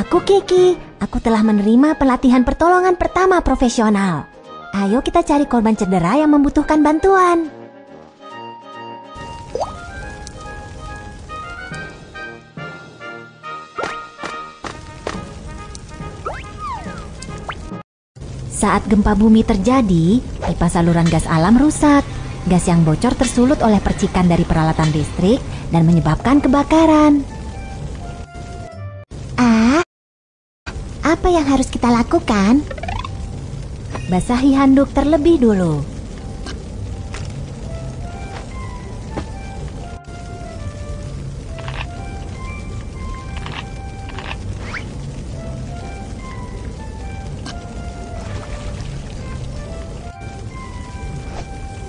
Aku Kiki, aku telah menerima pelatihan pertolongan pertama profesional. Ayo kita cari korban cedera yang membutuhkan bantuan. Saat gempa bumi terjadi, pipa saluran gas alam rusak. Gas yang bocor tersulut oleh percikan dari peralatan listrik dan menyebabkan kebakaran. Apa yang harus kita lakukan? Basahi handuk terlebih dulu.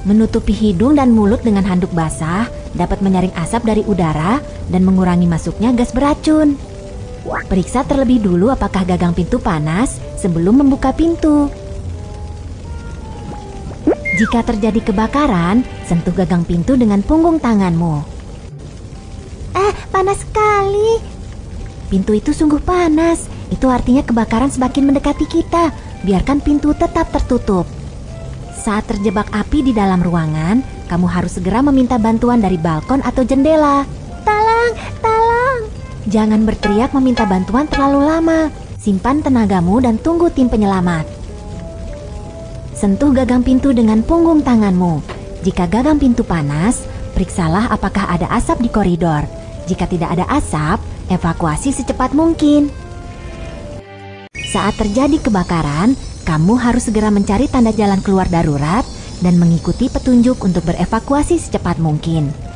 Menutupi hidung dan mulut dengan handuk basah dapat menyaring asap dari udara dan mengurangi masuknya gas beracun. Periksa terlebih dulu apakah gagang pintu panas sebelum membuka pintu. Jika terjadi kebakaran, sentuh gagang pintu dengan punggung tanganmu. Panas sekali. Pintu itu sungguh panas. Itu artinya kebakaran semakin mendekati kita. Biarkan pintu tetap tertutup. Saat terjebak api di dalam ruangan, kamu harus segera meminta bantuan dari balkon atau jendela. Tolong, tolong. Jangan berteriak meminta bantuan terlalu lama. Simpan tenagamu dan tunggu tim penyelamat. Sentuh gagang pintu dengan punggung tanganmu. Jika gagang pintu panas, periksalah apakah ada asap di koridor. Jika tidak ada asap, evakuasi secepat mungkin. Saat terjadi kebakaran, kamu harus segera mencari tanda jalan keluar darurat dan mengikuti petunjuk untuk berevakuasi secepat mungkin.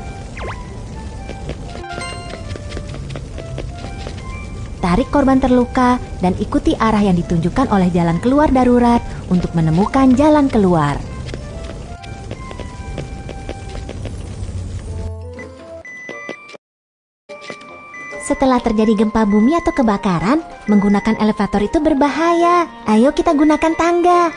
Tarik korban terluka dan ikuti arah yang ditunjukkan oleh jalan keluar darurat untuk menemukan jalan keluar. Setelah terjadi gempa bumi atau kebakaran, menggunakan elevator itu berbahaya. Ayo kita gunakan tangga.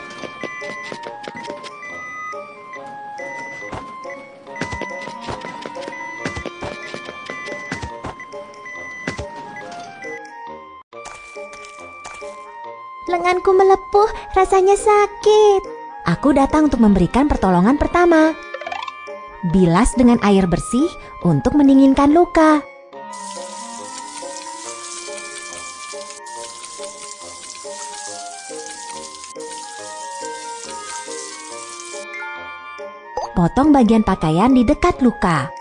Lenganku melepuh, rasanya sakit. Aku datang untuk memberikan pertolongan pertama. Bilas dengan air bersih untuk mendinginkan luka. Potong bagian pakaian di dekat luka.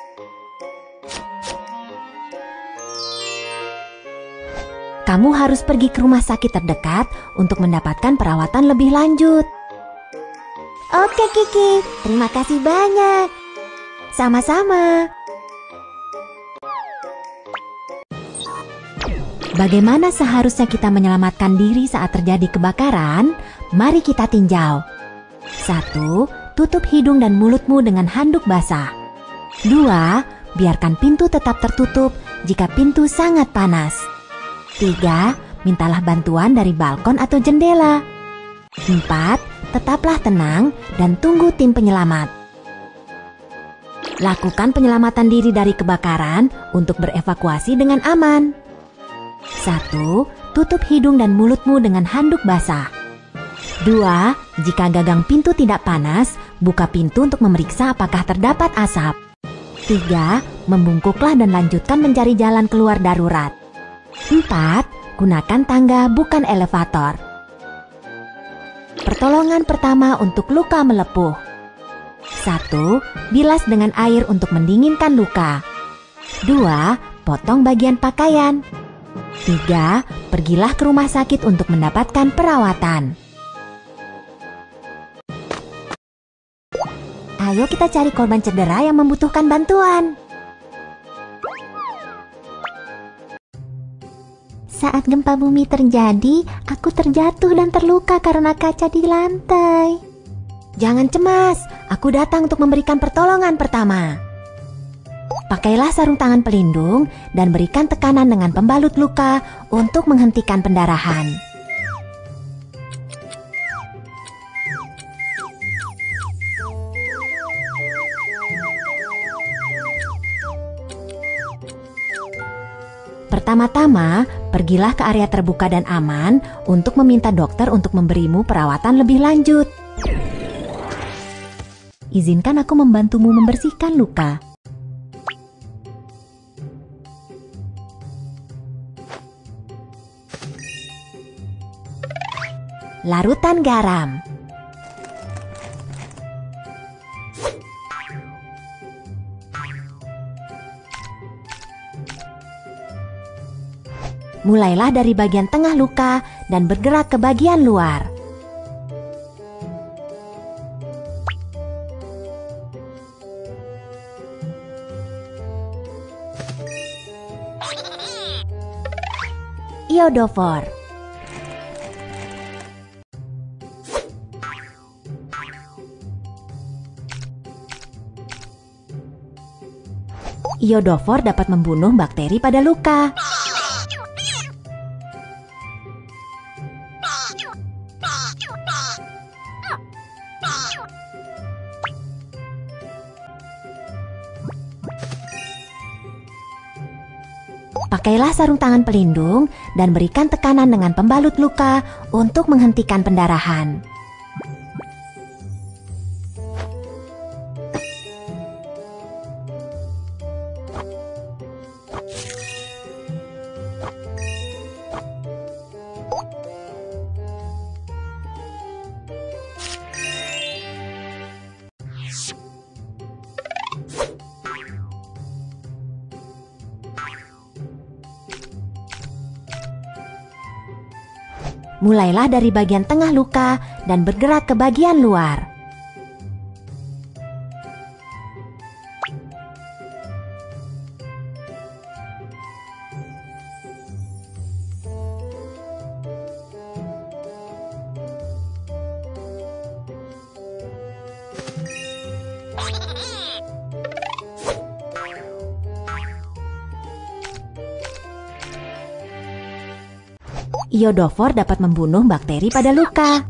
Kamu harus pergi ke rumah sakit terdekat untuk mendapatkan perawatan lebih lanjut. Oke Kiki, terima kasih banyak. Sama-sama. Bagaimana seharusnya kita menyelamatkan diri saat terjadi kebakaran? Mari kita tinjau. 1. Tutup hidung dan mulutmu dengan handuk basah. 2. Biarkan pintu tetap tertutup jika pintu sangat panas. 3. Mintalah bantuan dari balkon atau jendela. 4. Tetaplah tenang dan tunggu tim penyelamat. Lakukan penyelamatan diri dari kebakaran untuk berevakuasi dengan aman. 1. Tutup hidung dan mulutmu dengan handuk basah. 2. Jika gagang pintu tidak panas, buka pintu untuk memeriksa apakah terdapat asap. 3. Membungkuklah dan lanjutkan mencari jalan keluar darurat. 4. Gunakan tangga bukan elevator. Pertolongan pertama untuk luka melepuh. 1. Bilas dengan air untuk mendinginkan luka. 2. Potong bagian pakaian. 3. Pergilah ke rumah sakit untuk mendapatkan perawatan. Ayo kita cari korban cedera yang membutuhkan bantuan. Saat gempa bumi terjadi, aku terjatuh dan terluka karena kaca di lantai. Jangan cemas, aku datang untuk memberikan pertolongan pertama. Pakailah sarung tangan pelindung dan berikan tekanan dengan pembalut luka untuk menghentikan pendarahan. Pertama-tama, pergilah ke area terbuka dan aman untuk meminta dokter untuk memberimu perawatan lebih lanjut. Izinkan aku membantumu membersihkan luka. Larutan garam. Mulailah dari bagian tengah luka dan bergerak ke bagian luar. Iodofor. Iodofor dapat membunuh bakteri pada luka. Pakailah sarung tangan pelindung dan berikan tekanan dengan pembalut luka untuk menghentikan pendarahan. Mulailah dari bagian tengah luka dan bergerak ke bagian luar. Iodofor dapat membunuh bakteri pada luka.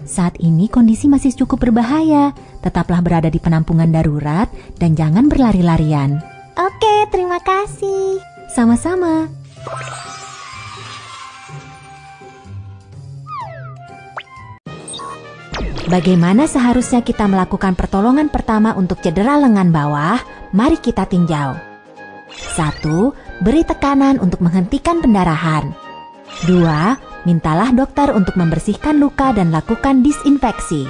Saat ini kondisi masih cukup berbahaya. Tetaplah berada di penampungan darurat dan jangan berlari-larian. Oke, terima kasih. Sama-sama. Bagaimana seharusnya kita melakukan pertolongan pertama untuk cedera lengan bawah? Mari kita tinjau. 1. Beri tekanan untuk menghentikan pendarahan. 2. Mintalah dokter untuk membersihkan luka dan lakukan disinfeksi.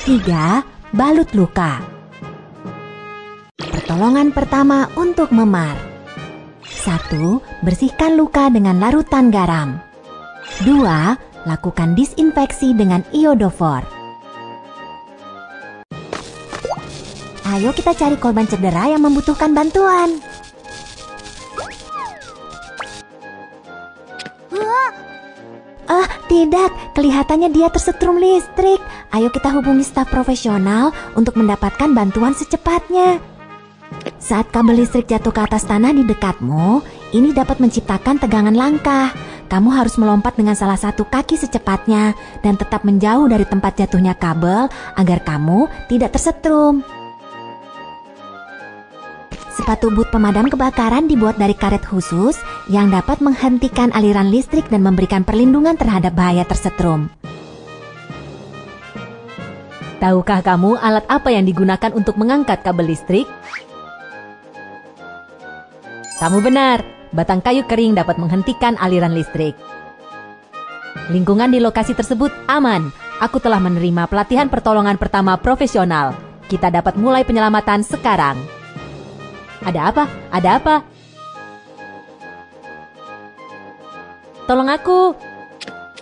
3. Balut luka. Pertolongan pertama untuk memar. 1. Bersihkan luka dengan larutan garam. 2. Lakukan disinfeksi dengan iodofor. Ayo kita cari korban cedera yang membutuhkan bantuan. Tidak, kelihatannya dia tersetrum listrik. Ayo kita hubungi staf profesional untuk mendapatkan bantuan secepatnya. Saat kabel listrik jatuh ke atas tanah di dekatmu, ini dapat menciptakan tegangan langkah. Kamu harus melompat dengan salah satu kaki secepatnya dan tetap menjauh dari tempat jatuhnya kabel agar kamu tidak tersetrum. Sepatu boot pemadam kebakaran dibuat dari karet khusus yang dapat menghentikan aliran listrik dan memberikan perlindungan terhadap bahaya tersetrum. Tahukah kamu alat apa yang digunakan untuk mengangkat kabel listrik? Kamu benar, batang kayu kering dapat menghentikan aliran listrik. Lingkungan di lokasi tersebut aman. Aku telah menerima pelatihan pertolongan pertama profesional. Kita dapat mulai penyelamatan sekarang. Ada apa? Ada apa? Tolong aku.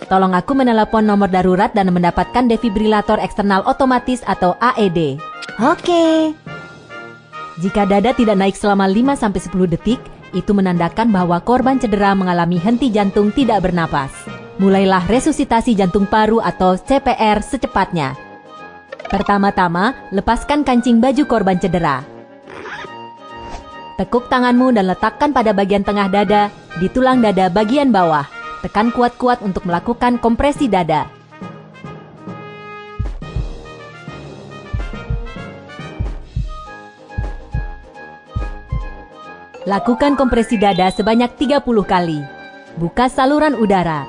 Tolong aku menelepon nomor darurat dan mendapatkan defibrilator eksternal otomatis atau AED. Oke. Jika dada tidak naik selama 5-10 detik, itu menandakan bahwa korban cedera mengalami henti jantung tidak bernapas. Mulailah resusitasi jantung paru atau CPR secepatnya. Pertama-tama, lepaskan kancing baju korban cedera. Tekuk tanganmu dan letakkan pada bagian tengah dada, di tulang dada bagian bawah. Tekan kuat-kuat untuk melakukan kompresi dada. Lakukan kompresi dada sebanyak 30 kali. Buka saluran udara.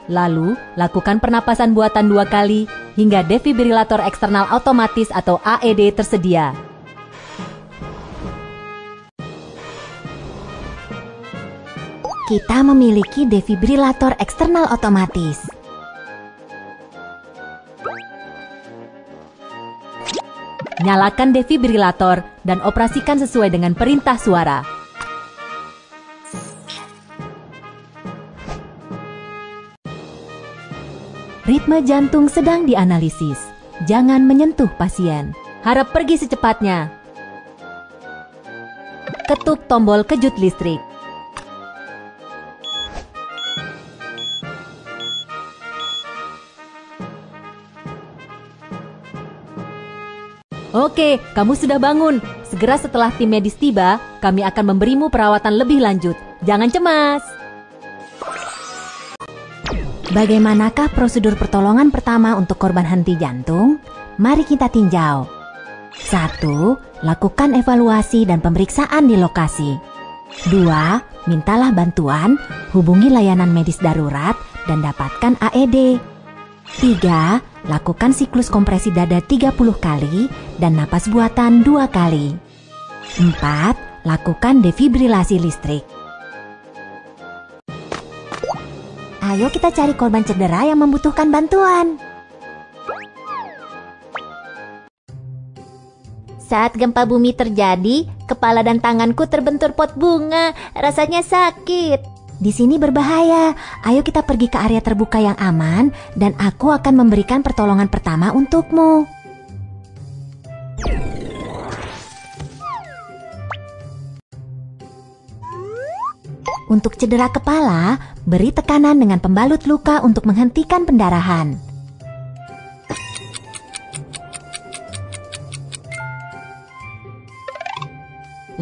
Lalu, lakukan pernapasan buatan 2 kali hingga defibrilator eksternal otomatis atau AED tersedia. Kita memiliki defibrilator eksternal otomatis. Nyalakan defibrilator dan operasikan sesuai dengan perintah suara. Ritme jantung sedang dianalisis. Jangan menyentuh pasien. Harap pergi secepatnya. Ketuk tombol kejut listrik. Oke, kamu sudah bangun. Segera setelah tim medis tiba, kami akan memberimu perawatan lebih lanjut. Jangan cemas. Bagaimanakah prosedur pertolongan pertama untuk korban henti jantung? Mari kita tinjau. 1. Lakukan evaluasi dan pemeriksaan di lokasi. 2. Mintalah bantuan, hubungi layanan medis darurat, dan dapatkan AED. 3. Lakukan siklus kompresi dada 30 kali dan napas buatan 2 kali. 4. Lakukan defibrilasi listrik. Ayo kita cari korban cedera yang membutuhkan bantuan. Saat gempa bumi terjadi, kepala dan tanganku terbentur pot bunga. Rasanya sakit. Di sini berbahaya. Ayo kita pergi ke area terbuka yang aman dan aku akan memberikan pertolongan pertama untukmu. Untuk cedera kepala, beri tekanan dengan pembalut luka untuk menghentikan pendarahan.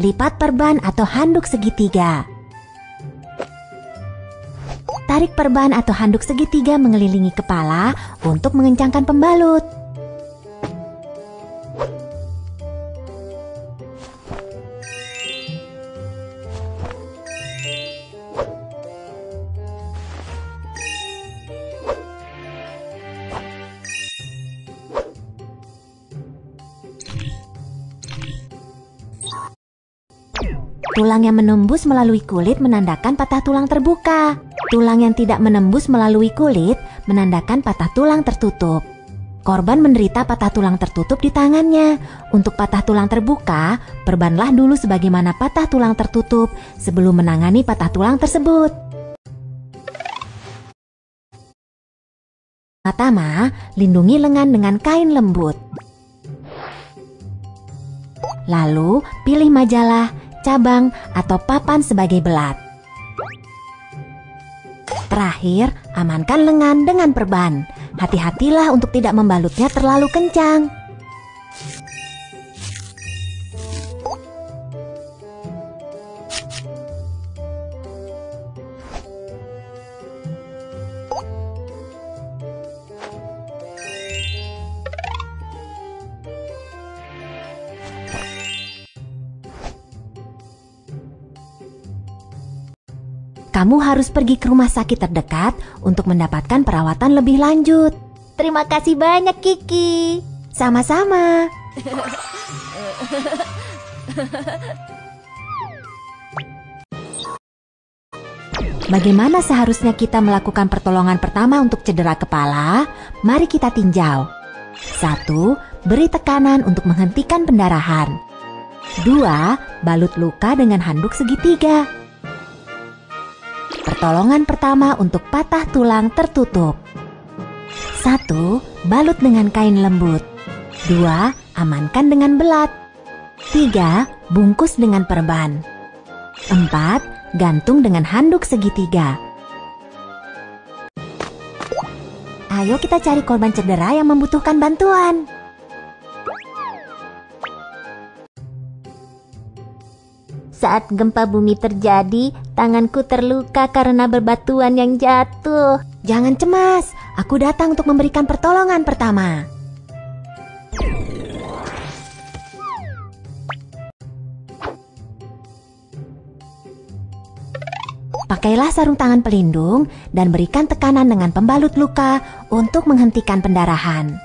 Lipat perban atau handuk segitiga. Tarik perban atau handuk segitiga mengelilingi kepala untuk mengencangkan pembalut. Tulang yang menembus melalui kulit menandakan patah tulang terbuka. Tulang yang tidak menembus melalui kulit menandakan patah tulang tertutup. Korban menderita patah tulang tertutup di tangannya. Untuk patah tulang terbuka, perbanlah dulu sebagaimana patah tulang tertutup sebelum menangani patah tulang tersebut. Pertama, lindungi lengan dengan kain lembut. Lalu, pilih majalah, cabang, atau papan sebagai belat. Terakhir, amankan lengan dengan perban. Hati-hatilah untuk tidak membalutnya terlalu kencang. Kamu harus pergi ke rumah sakit terdekat untuk mendapatkan perawatan lebih lanjut. Terima kasih banyak, Kiki. Sama-sama. Bagaimana seharusnya kita melakukan pertolongan pertama untuk cedera kepala? Mari kita tinjau. 1. Beri tekanan untuk menghentikan pendarahan. 2. Balut luka dengan handuk segitiga. Pertolongan pertama untuk patah tulang tertutup. 1. Balut dengan kain lembut. 2. Amankan dengan belat. 3. Bungkus dengan perban. 4. Gantung dengan handuk segitiga. Ayo kita cari korban cedera yang membutuhkan bantuan. Saat gempa bumi terjadi, tanganku terluka karena bebatuan yang jatuh. Jangan cemas, aku datang untuk memberikan pertolongan pertama. Pakailah sarung tangan pelindung dan berikan tekanan dengan pembalut luka untuk menghentikan pendarahan.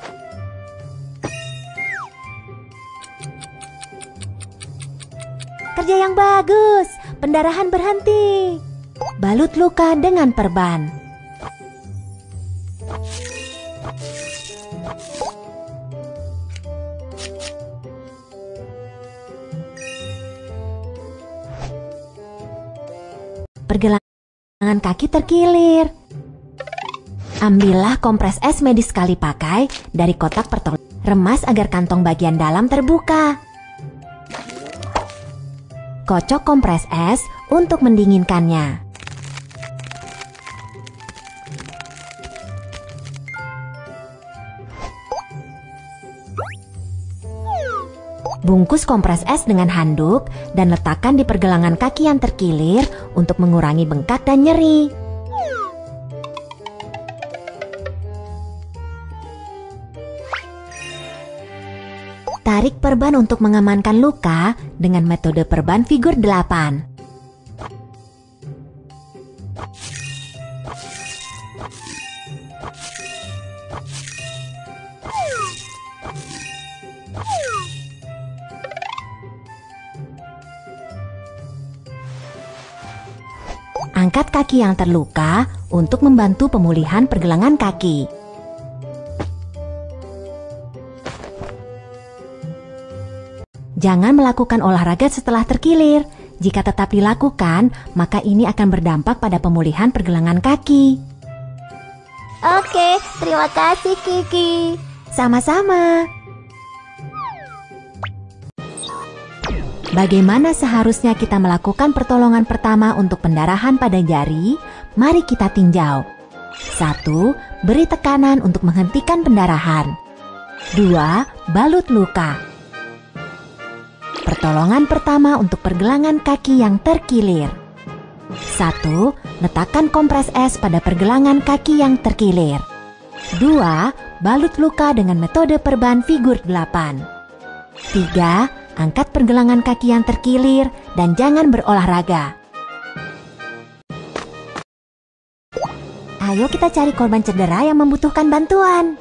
Kerja yang bagus, pendarahan berhenti. Balut luka dengan perban. Pergelangan kaki terkilir. Ambillah kompres es medis sekali pakai dari kotak pertolongan. Remas agar kantong bagian dalam terbuka. Kocok kompres es untuk mendinginkannya. Bungkus kompres es dengan handuk dan letakkan di pergelangan kaki yang terkilir untuk mengurangi bengkak dan nyeri. Tarik perban untuk mengamankan luka dengan metode perban figur 8. Angkat kaki yang terluka untuk membantu pemulihan pergelangan kaki. Jangan melakukan olahraga setelah terkilir. Jika tetap dilakukan, maka ini akan berdampak pada pemulihan pergelangan kaki. Oke, terima kasih Kiki. Sama-sama. Bagaimana seharusnya kita melakukan pertolongan pertama untuk pendarahan pada jari? Mari kita tinjau. 1. Beri tekanan untuk menghentikan pendarahan. 2. Balut luka. Pertolongan pertama untuk pergelangan kaki yang terkilir. 1. Letakkan kompres es pada pergelangan kaki yang terkilir. 2. Balut luka dengan metode perban figur 8. 3. Angkat pergelangan kaki yang terkilir dan jangan berolahraga. Ayo kita cari korban cedera yang membutuhkan bantuan.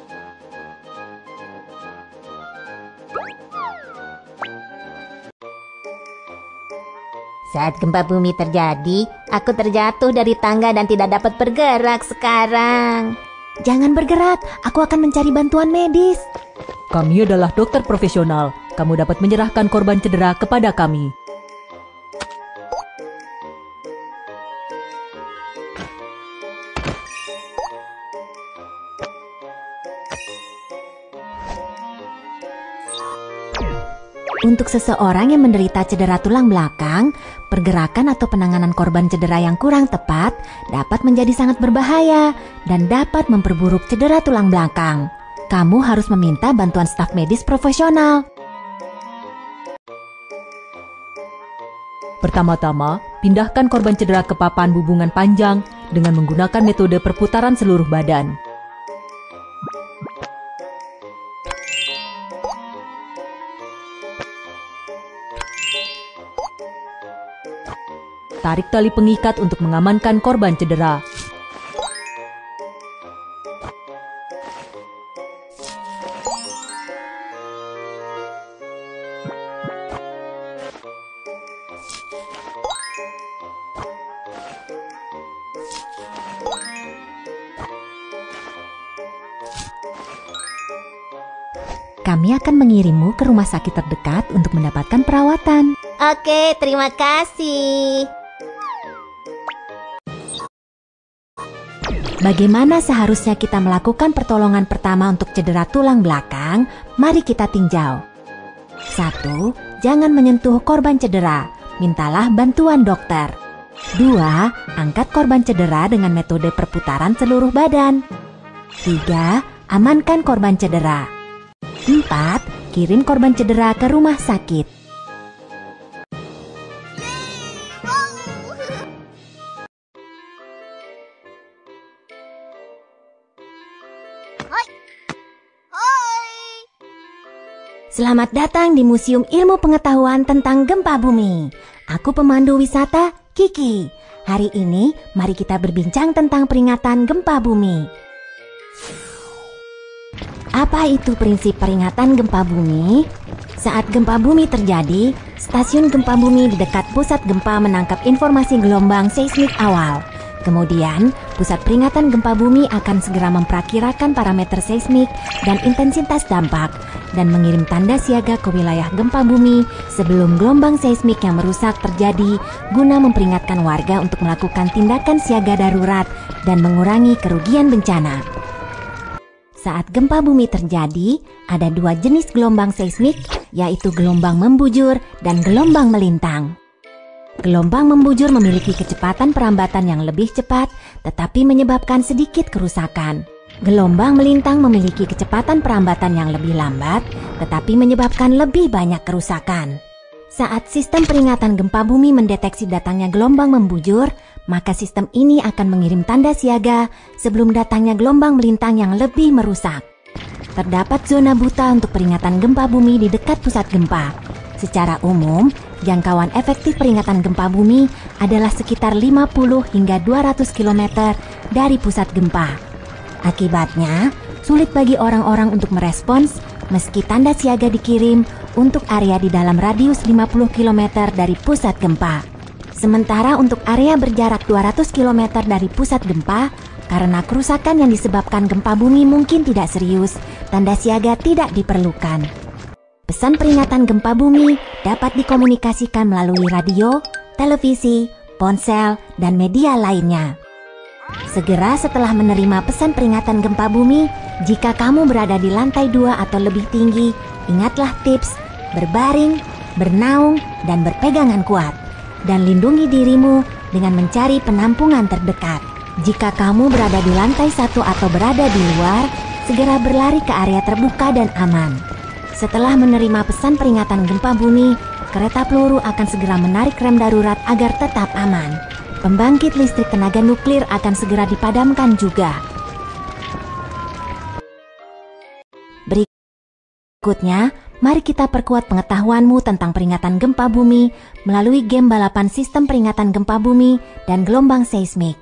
Saat gempa bumi terjadi, aku terjatuh dari tangga dan tidak dapat bergerak sekarang. Jangan bergerak, aku akan mencari bantuan medis. Kami adalah dokter profesional. Kamu dapat menyerahkan korban cedera kepada kami. Untuk seseorang yang menderita cedera tulang belakang, pergerakan atau penanganan korban cedera yang kurang tepat dapat menjadi sangat berbahaya dan dapat memperburuk cedera tulang belakang. Kamu harus meminta bantuan staf medis profesional. Pertama-tama, pindahkan korban cedera ke papan hubungan panjang dengan menggunakan metode perputaran seluruh badan. Tarik tali pengikat untuk mengamankan korban cedera. Kami akan mengirimmu ke rumah sakit terdekat untuk mendapatkan perawatan. Oke, terima kasih. Bagaimana seharusnya kita melakukan pertolongan pertama untuk cedera tulang belakang? Mari kita tinjau. 1. Jangan menyentuh korban cedera. Mintalah bantuan dokter. 2. Angkat korban cedera dengan metode perputaran seluruh badan. 3. Amankan korban cedera. 4. Kirim korban cedera ke rumah sakit. Selamat datang di Museum Ilmu Pengetahuan tentang Gempa Bumi. Aku pemandu wisata Kiki. Hari ini mari kita berbincang tentang peringatan gempa bumi. Apa itu prinsip peringatan gempa bumi? Saat gempa bumi terjadi, stasiun gempa bumi di dekat pusat gempa menangkap informasi gelombang seismik awal. Kemudian, pusat peringatan gempa bumi akan segera memperakirakan parameter seismik dan intensitas dampak dan mengirim tanda siaga ke wilayah gempa bumi sebelum gelombang seismik yang merusak terjadi guna memperingatkan warga untuk melakukan tindakan siaga darurat dan mengurangi kerugian bencana. Saat gempa bumi terjadi, ada dua jenis gelombang seismik, yaitu gelombang membujur dan gelombang melintang. Gelombang membujur memiliki kecepatan perambatan yang lebih cepat, tetapi menyebabkan sedikit kerusakan. Gelombang melintang memiliki kecepatan perambatan yang lebih lambat, tetapi menyebabkan lebih banyak kerusakan. Saat sistem peringatan gempa bumi mendeteksi datangnya gelombang membujur, maka sistem ini akan mengirim tanda siaga sebelum datangnya gelombang melintang yang lebih merusak. Terdapat zona buta untuk peringatan gempa bumi di dekat pusat gempa. Secara umum, jangkauan efektif peringatan gempa bumi adalah sekitar 50 hingga 200 km dari pusat gempa. Akibatnya, sulit bagi orang-orang untuk merespons meski tanda siaga dikirim untuk area di dalam radius 50 km dari pusat gempa. Sementara untuk area berjarak 200 km dari pusat gempa, karena kerusakan yang disebabkan gempa bumi mungkin tidak serius, tanda siaga tidak diperlukan. Pesan peringatan gempa bumi dapat dikomunikasikan melalui radio, televisi, ponsel, dan media lainnya. Segera setelah menerima pesan peringatan gempa bumi, jika kamu berada di lantai 2 atau lebih tinggi, ingatlah tips berbaring, bernaung, dan berpegangan kuat. Dan lindungi dirimu dengan mencari penampungan terdekat. Jika kamu berada di lantai 1 atau berada di luar, segera berlari ke area terbuka dan aman. Setelah menerima pesan peringatan gempa bumi, kereta peluru akan segera menarik rem darurat agar tetap aman. Pembangkit listrik tenaga nuklir akan segera dipadamkan juga. Berikutnya, mari kita perkuat pengetahuanmu tentang peringatan gempa bumi melalui game balapan sistem peringatan gempa bumi dan gelombang seismik.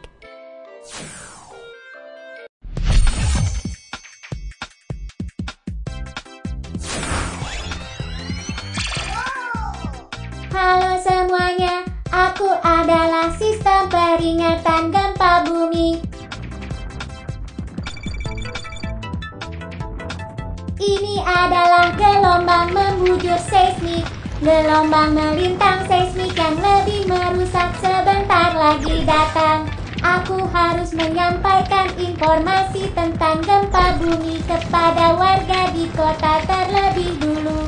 Halo semuanya, aku adalah sistem peringatan gempa bumi. Ini adalah gelombang membujur seismik, gelombang melintang seismik yang lebih merusak sebentar lagi datang. Aku harus menyampaikan informasi tentang gempa bumi kepada warga di kota terlebih dulu.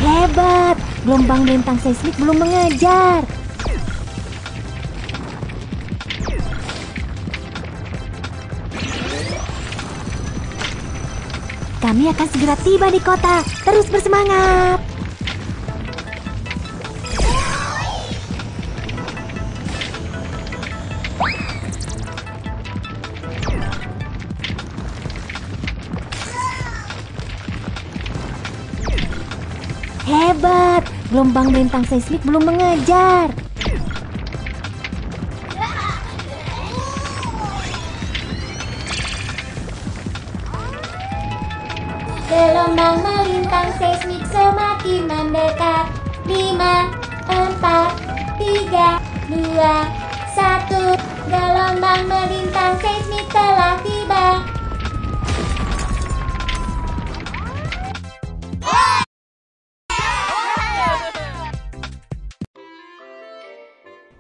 Hebat, gelombang melintang seismik belum mengejar. Kami akan segera tiba di kota. Terus bersemangat. Hebat, gelombang melintang seismik belum mengejar. Gelombang melintang seismik semakin mendekat. 5, 4, 3, 2, 1. Gelombang melintang seismik telah tiba.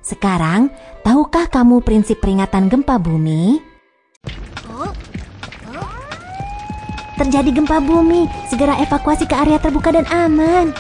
Sekarang, tahukah kamu prinsip peringatan gempa bumi? Terjadi gempa bumi, segera evakuasi ke area terbuka dan aman.